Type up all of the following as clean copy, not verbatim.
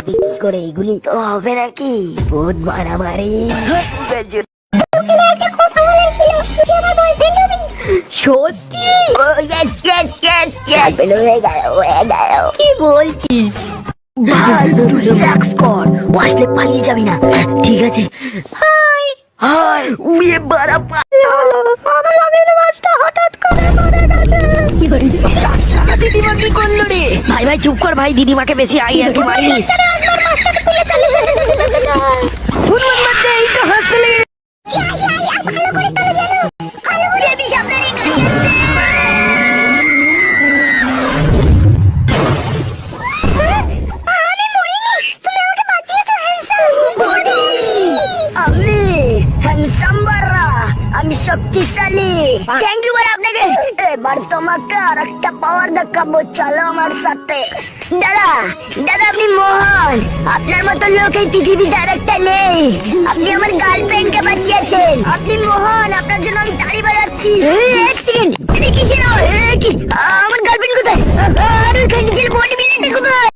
কি করে এগুলি তো হবে নাকি? ভূত মারামারি সত্যি কি বলছিস? ভাই তুই রিল্যাক্স কর, ও আসলে পালিয়ে যাবি না। ঠিক আছে? হাই হাই উড়ে বাড়া আমার আগের মাছটা হঠাৎ করে মরে গেছে। কি হলো? সারা দিদিমা কি করলো রে? ভাই ভাই চুপ কর ভাই, দিদিমাকে বেশি আই আর কি মারিস। হনুমান বাচ্চা এই তো হাসলে আমি শক্তিশালী। থ্যাংক ইউ ভাই আপনাকে। এবার তোমাকে আর একটা পাওয়ার দেখাবো, চলো আমার সাথে। দাদা দাদা আপনি মহান, আপনার মতো লোক এই পৃথিবীতে আর একটা নেই। আপনি আমার গার্লফ্রেন্ডকে বাঁচিয়েছেন, আপনি মহান, আপনার জন্য আমি তালি বাজাচ্ছি। এক সেকেন্ড, এটা কিসের কি আমার গার্লফ্রেন্ড কোথায়? আর ওই নিজের বডি বিল্ডিং কোথায়?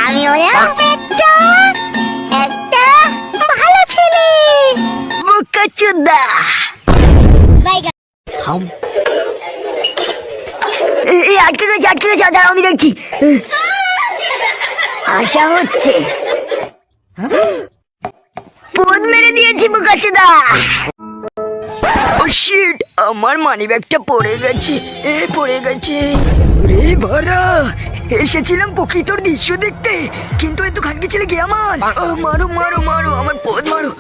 আমি হলাম একটা ভালো ছেলে। বোকাচোদা আটকে গেছে, দাঁড়াও আমি দেখছি। আশা হচ্ছে পদ মেরে দিয়েছি বোকাচোদা। ও শিট, আমার মানিব্যাগটা পড়ে গেছে। রে ভরা, এসেছিলাম প্রকৃতর দৃশ্য দেখতে, কিন্তু এত খানকি ছেলে কে আমার? মারো মারো মারো, আমার পদ মারো।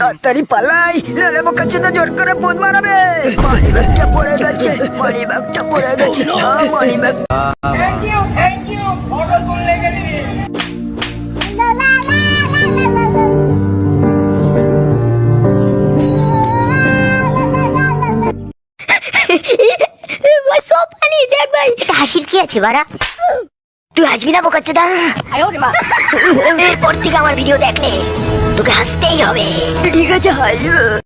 তাড়াতাড়ি পালাই, নাহলে বোকাচোদা জোর করে পদ মারাবে। মানিব্যাগটা পড়ে গেছে। মানিব্যাগ থ্যাংক ইউ ফটো তুললে গেলি। হাসির কি আছে বাড়া? তুই হাসবি না বোকাচোদা? এরপর থেকে আমার ভিডিও দেখলে তোকে হাসতেই হবে। ঠিক আছে হাসবো।